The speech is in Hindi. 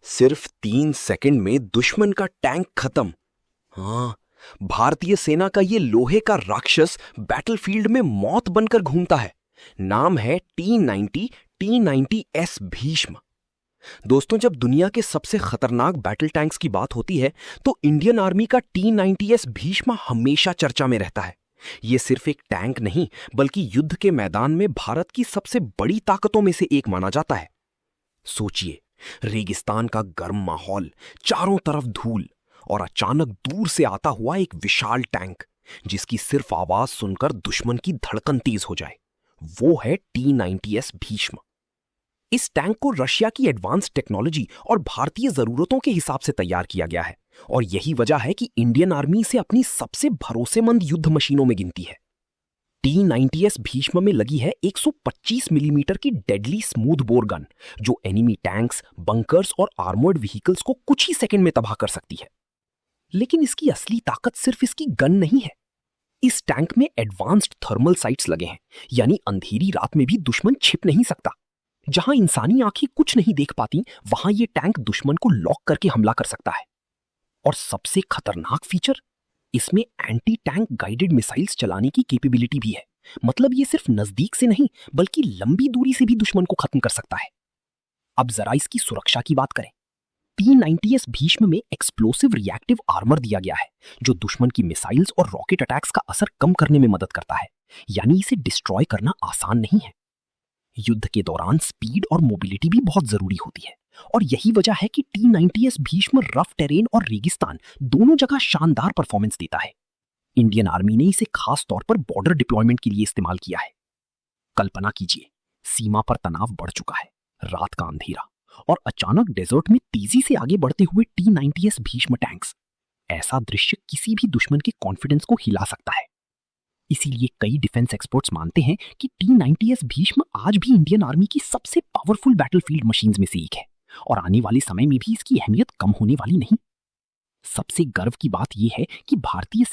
सिर्फ 3 सेकंड में दुश्मन का टैंक खत्म। हाँ, भारतीय सेना का ये लोहे का राक्षस बैटलफील्ड में मौत बनकर घूमता है। नाम है T90 भीष्म। दोस्तों, जब दुनिया के सबसे खतरनाक बैटल टैंक्स की बात होती है तो इंडियन आर्मी का T90 भीष्म हमेशा चर्चा में रहता है। यह सिर्फ एक टैंक नहीं, बल्कि युद्ध के मैदान में भारत की सबसे बड़ी ताकतों में से एक माना जाता है। सोचिए, रेगिस्तान का गर्म माहौल, चारों तरफ धूल, और अचानक दूर से आता हुआ एक विशाल टैंक जिसकी सिर्फ आवाज सुनकर दुश्मन की धड़कन तेज हो जाए। वो है T90 भीष्म। इस टैंक को रशिया की एडवांस टेक्नोलॉजी और भारतीय जरूरतों के हिसाब से तैयार किया गया है, और यही वजह है कि इंडियन आर्मी इसे अपनी सबसे भरोसेमंद युद्ध मशीनों में गिनती है। T90 भीष्म में लगी है 125 मिलीमीटर की डेडली स्मूथ बोर गन, जो एनिमी टैंक्स, बंकर्स और आर्मर्ड व्हीकल्स को कुछ ही सेकंड में तबाह कर सकती है। लेकिन इसकी असली ताकत सिर्फ इसकी गन नहीं है। इस टैंक में एडवांस्ड थर्मल साइट्स लगे हैं, यानी अंधेरी रात में भी दुश्मन छिप नहीं सकता। जहां इंसानी आंखें कुछ नहीं देख पाती, वहां यह टैंक दुश्मन को लॉक करके हमला कर सकता है। और सबसे खतरनाक फीचर, इसमें एंटी टैंक गाइडेड मिसाइल्स चलाने की कैपेबिलिटी भी है। मतलब ये सिर्फ नजदीक से नहीं, बल्कि लंबी दूरी से भी दुश्मन को खत्म कर सकता है। अब जरा इसकी सुरक्षा की बात करें। T90 भीष्म में एक्सप्लोसिव रिएक्टिव आर्मर दिया गया है, जो दुश्मन की मिसाइल्स और रॉकेट अटैक्स का असर कम करने में मदद करता है। यानी इसे डिस्ट्रॉय करना आसान नहीं है। युद्ध के दौरान स्पीड और मोबिलिटी भी बहुत जरूरी होती है, और यही वजह है कि T90 भीष्म रफ टेरेन और रेगिस्तान दोनों जगह शानदार परफॉर्मेंस देता है। इंडियन आर्मी ने इसे खास तौर पर बॉर्डर डिप्लॉयमेंट के लिए इस्तेमाल किया है। कल्पना कीजिए, सीमा पर तनाव बढ़ चुका है, रात का अंधेरा, और अचानक डेजर्ट में तेजी से आगे बढ़ते हुए T90 भीष्म टैंक्स। ऐसा दृश्य किसी भी दुश्मन के कॉन्फिडेंस को हिला सकता है। इसीलिए कई डिफेंस एक्सपर्ट्स मानते हैं कि T90 भीष्म आज भी इंडियन आर्मी की सबसे पावरफुल बैटलफील्ड मशीन्स में से एक है, और आने वाले समय में भी इसकी अहमियत कम होने वाली नहीं। सबसे गर्व की बात यह है कि भारतीय